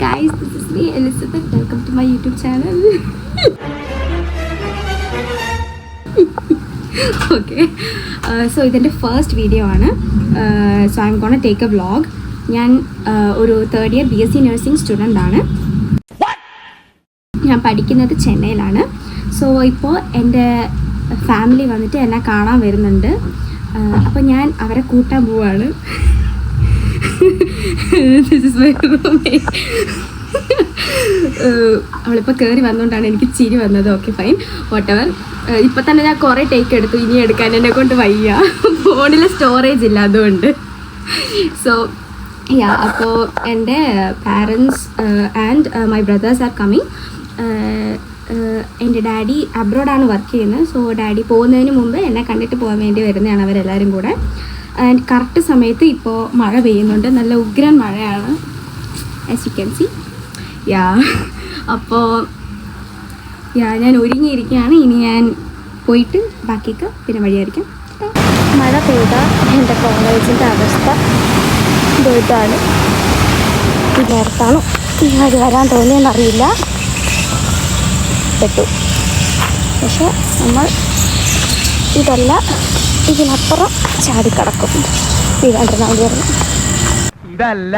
guys, this is me Elizabeth. Welcome to my YouTube channel. Okay, so ഇതെൻ്റെ first video ആണ്. So I M gonna take A vlog. ഞാൻ ഒരു third year BSc nursing student ആണ്. ഞാൻ പഠിക്കുന്നത് ചെന്നൈയിലാണ്. So ഇപ്പോൾ എൻ്റെ ഫാമിലി വന്നിട്ട് എന്നെ കാണാൻ വരുന്നുണ്ട്. അപ്പോൾ ഞാൻ അവരെ കൂട്ടാൻ പോവാണ്. അവളിപ്പോൾ കയറി വന്നുകൊണ്ടാണ് എനിക്ക് ചിരി വന്നത്. Okay fine, what ever. ഇപ്പം തന്നെ ഞാൻ കുറേ ടേക്ക് എടുത്തു, ഇനി എടുക്കാൻ എന്നെ കൊണ്ട് വയ്യ, ഫോണിൽ സ്റ്റോറേജ് ഇല്ല അതുകൊണ്ട്. സോ യാ, അപ്പോൾ എൻ്റെ parents and my brothers are coming. എൻ്റെ ഡാഡി അബ്രോഡാണ് വർക്ക് ചെയ്യുന്നത്. സോ ഡാഡി പോകുന്നതിന് മുമ്പ് എന്നെ കണ്ടിട്ട് പോകാൻ വേണ്ടി വരുന്നതാണ് അവരെല്ലാവരും കൂടെ. ആൻഡ് കറക്റ്റ് സമയത്ത് ഇപ്പോൾ മഴ പെയ്യുന്നുണ്ട്, നല്ല ഉഗ്രൻ മഴയാണ്, ആസ് യു ക്യാൻ സി. യാ, അപ്പോൾ ഞാൻ ഒരുങ്ങിയിരിക്കുകയാണ്. ഇനി ഞാൻ പോയിട്ട് ബാക്കിയൊക്കെ പിന്നെ വഴിയായിരിക്കാം. മഴ പെയ്ത എൻ്റെ കോളേജിൻ്റെ അവസ്ഥ ഇതാണ്. നേരത്താണോ ഇങ്ങോട്ട് വരാൻ തോന്നിയെന്നറിയില്ല, പെട്ടു. പക്ഷെ നമ്മൾ ഇതല്ല, ഇതിനപ്പുറം ചാടിക്കടക്കും. ഇതല്ല,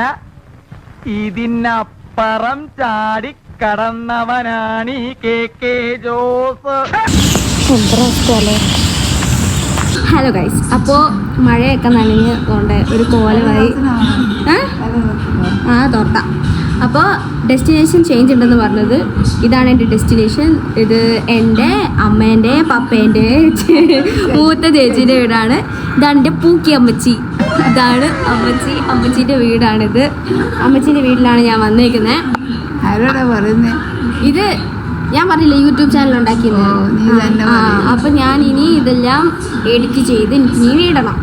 ഇതിനപ്പുറം ചാടിക്കടന്നവനാണ് ഈ KK ജോസ്. എന്തല്ലേ. ഹലോ ഗൈസ്, അപ്പോൾ മഴയൊക്കെ നനഞ്ഞ് കൊണ്ട് ഒരു കോലമായി തോട്ട. അപ്പോൾ ഡെസ്റ്റിനേഷൻ ചേഞ്ച് ഉണ്ടെന്ന് പറഞ്ഞത് ഇതാണ് എൻ്റെ ഡെസ്റ്റിനേഷൻ. ഇത് എൻ്റെ അമ്മേൻ്റെ പപ്പേൻ്റെ മൂത്ത ചേച്ചീൻ്റെ വീടാണ്. ഇതാണ് എൻ്റെ പൂക്കി അമ്മച്ചി. ഇതാണ് അമ്മച്ചീൻ്റെ വീടാണിത്. അമ്മച്ചീൻ്റെ വീട്ടിലാണ് ഞാൻ വന്നേക്കുന്നത്. ഇത് ഞാൻ പറഞ്ഞില്ല, യൂട്യൂബ് ചാനൽ ഉണ്ടാക്കിയത്. അപ്പം ഞാൻ ഇനി ഇതെല്ലാം എഡിറ്റ് ചെയ്ത് എനിക്ക് ഇനി ഇടണം.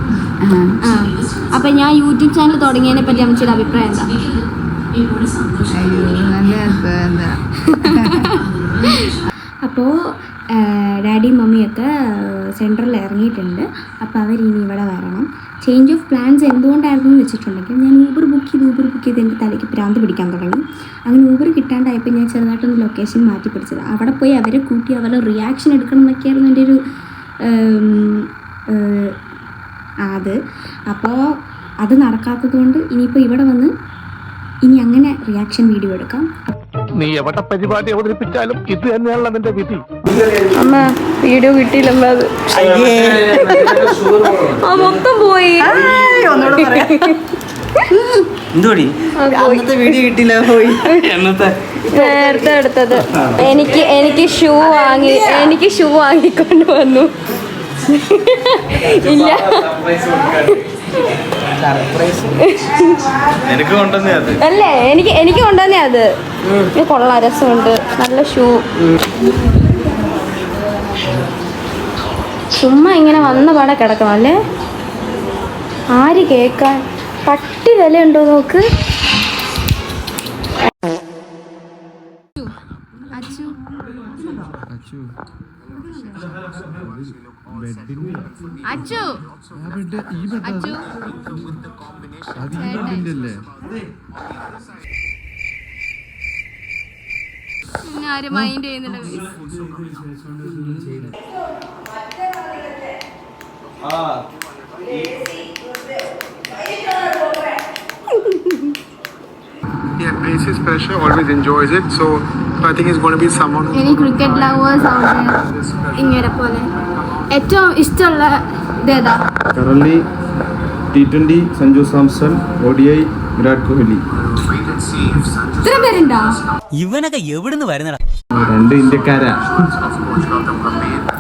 അപ്പം ഞാൻ യൂട്യൂബ് ചാനൽ തുടങ്ങിയതിനെ പറ്റി അമ്മച്ചിയുടെ അഭിപ്രായം എന്താ? അപ്പോൾ ഡാഡിയും മമ്മിയൊക്കെ സെൻട്രലിൽ ഇറങ്ങിയിട്ടുണ്ട്. അപ്പോൾ അവരിനി ഇവിടെ വരണം. ചേഞ്ച് ഓഫ് പ്ലാൻസ് എന്തുകൊണ്ടായിരുന്നു എന്ന് വെച്ചിട്ടുണ്ടെങ്കിൽ, ഞാൻ ഊബർ ബുക്ക് ചെയ്ത് എൻ്റെ തലയ്ക്ക് ഭ്രാന്ത് പിടിക്കാൻ തുടങ്ങി. അങ്ങനെ ഊബർ കിട്ടാണ്ടായപ്പോൾ ഞാൻ ചെറുതായിട്ടൊന്ന് ലൊക്കേഷൻ മാറ്റി പിടിച്ചത്. അവിടെ പോയി അവരെ കൂട്ടി അവരുടെ റിയാക്ഷൻ എടുക്കണം എന്നൊക്കെയായിരുന്നു എൻ്റെ ഒരു അപ്പോൾ അത് നടക്കാത്തത് കൊണ്ട് ഇനിയിപ്പോൾ ഇവിടെ വന്ന് ഇനി അങ്ങനെ റിയാക്ഷൻ വീഡിയോ എടുക്കാം. നീ എവിടെ പരിപാടി അവതരിപ്പിച്ചാലും ഇത് തന്നെയാണല്ലോ നിന്റെ വിധി. അമ്മ വീഡിയോ കിട്ടിയില്ലമ്മ, അത് മൊത്തം പോയി. നേരത്തെ എടുത്തത് എനിക്ക് ഷൂ വാങ്ങിക്കൊണ്ട് വന്നു. ഇല്ല, അല്ലേ, എനിക്ക് കൊണ്ടുവന്നേ അത്. കൊള്ളാം, രസമുണ്ട്, നല്ല ഷൂ. ചുമ്മാ ഇങ്ങനെ വന്ന പാടെ കിടക്കണം അല്ലേ, ആര് കേൾക്കാൻ. പട്ടി വിലയുണ്ടോ നോക്ക്. ആരും മൈൻഡ് ചെയ്യുന്നില്ല. Yeah, faces pressure, always enjoys it. So I think it's going to be someone. Any cricket lovers out there? ഇങ്ങനെ പോലെ ഏറ്റവും ഇഷ്ടമുള്ള ഇതേതാ? Currently T20 Sanju Samson, ODI Virat Kohli. ഇത്ര പേരുണ്ടോ? ഇവനൊക്കെ എവിടുന്ന് വരുന്നടാ? രണ്ട് ഇന്ത്യക്കാരാ.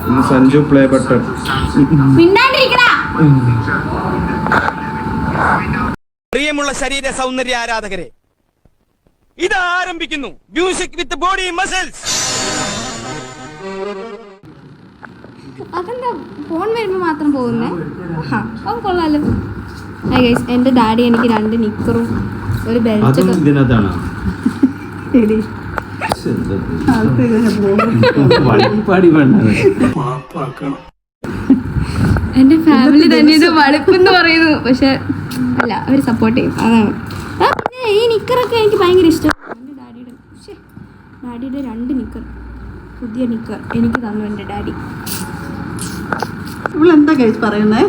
ഇന്ന് സഞ്ജു പ്ലേ ബട്ടൺ. മിണ്ടാണ്ടിരിക്കടാ. പ്രിയമുള്ള ശരീര സൗന്ദര്യ ആരാധകരെ, ഇത് ആരംഭിക്കുന്നു മ്യൂസിക് വിത്ത് ബോഡി മസിൽസ്. അതെന്താ ഫോൺ വരുമ്പോൾ മാത്രം പോകുന്നേ? അത് കൊള്ളാലോ. എൻ്റെ ഡാഡി എനിക്ക് 2 നിക്കറും ഒരു ബെൽറ്റൊക്കെ. എൻ്റെ ഫാമിലി തന്നെ ഇത് വളിപ്പെന്ന് പറയുന്നു, പക്ഷെ അല്ല, അവർ സപ്പോർട്ട് ചെയ്യും, അതാണ്. പിന്നെ ഈ നിക്കറൊക്കെ എനിക്ക് ഭയങ്കര ഇഷ്ടം. ഡാഡിയുടെ 2 നിക്കർ, പുതിയ നിക്കർ എനിക്ക് തന്നു എൻ്റെ ഡാഡി. ഇവളെന്താ ഗൈസ് പറയണേ?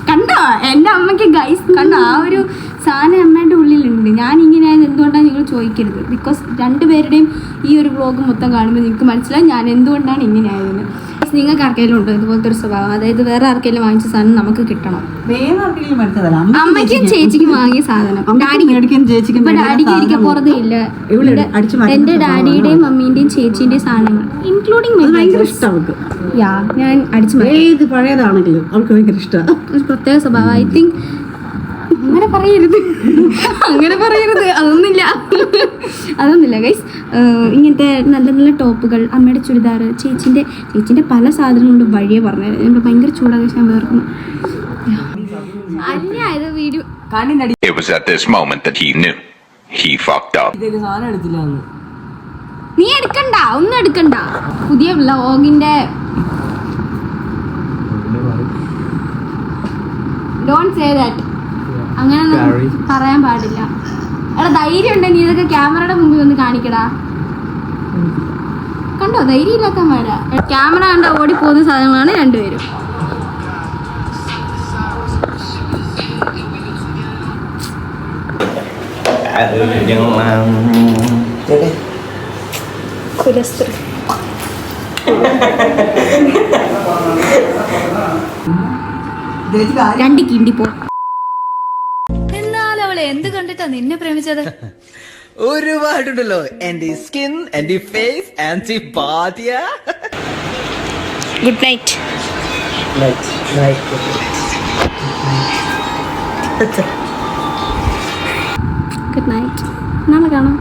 കണ്ടോ എൻ്റെ അമ്മയ്ക്ക് ഗൈസ് കണ്ടോ ആ ഒരു സാധനം അമ്മേൻ്റെ ഉള്ളിലുണ്ട്. ഞാൻ ഇങ്ങനെയായത് എന്തുകൊണ്ടാണ് നിങ്ങൾ ചോദിക്കരുത്. ബിക്കോസ് 2 പേരുടെയും ഈ ഒരു വ്ളോഗ് മൊത്തം കാണുമ്പോൾ നിങ്ങൾക്ക് മനസ്സിലായി ഞാൻ എന്തുകൊണ്ടാണ് ഇങ്ങനെ ആയതെന്ന്. നിങ്ങൾക്ക് ആർക്കെങ്കിലും ഉണ്ടോ ഇതുപോലത്തെ ഒരു സ്വഭാവം? അതായത് വേറെ ആർക്കെങ്കിലും വാങ്ങിച്ച സാധനം നമുക്ക് കിട്ടണം. അമ്മയ്ക്കും ചേച്ചിക്കും വാങ്ങിയ സാധനം ഡാഡിക്ക് ഇരിക്കാൻ പുറത്തേ ഇല്ല. എൻ്റെ ഡാഡിയുടെയും മമ്മീന്റെയും ചേച്ചിന്റെയും സാധനങ്ങൾ ഇൻക്ലൂഡിങ് ഞാൻ അടിച്ചു ഏത് പഴയതാണെങ്കിലും അവൾക്ക് ഭയങ്കര ഇഷ്ടമാണ്. ഒരു പ്രത്യേക സ്വഭാവം. ഐ തിങ്ക് അങ്ങനെ പറയരുത് അതൊന്നുമില്ല ഗൈസ്. ഇങ്ങനത്തെ നല്ല നല്ല ടോപ്പുകൾ, അമ്മയുടെ ചുരിദാർ, ചേച്ചിൻ്റെ പല സാധനങ്ങളും വഴിയെ പറഞ്ഞത് ഞങ്ങൾ ഭയങ്കര ചൂടാകാൻ വേർക്കുന്നു. അല്ല ഇത് video It was at this moment that he knew he fucked up. നീ എടുക്കണ്ട, ഒന്നും എടുക്കണ്ട. പുതിയ വ്ളോഗിന്റെ ഡോണ്ട് സേ ദാറ്റ്. അങ്ങനെ പറയാൻ പാടില്ല. എടാ ധൈര്യം ഉണ്ടെങ്കിൽ നീ ഇതൊക്കെ ക്യാമറയുടെ മുമ്പിൽ ഒന്ന് കാണിക്കടാ. കണ്ടോ ധൈര്യം ഇല്ലാത്തമാരാ. ക്യാമറ കണ്ട ഓടിപ്പോകുന്ന സാധനങ്ങളാണ് 2 പേരും. രണ്ട് കിണ്ടി പോ. എന്നാൽ അവൾ എന്ത് കണ്ടിട്ടാ നിന്നെ പ്രേമിച്ചത്? ഒരുപാടുണ്ടല്ലോ. എന്റെ സ്കിൻ, എന്റെ ഫേസ്, ആൻറ്റി ബാധ്യ. Good night. Good night. നാളെ കാണാം.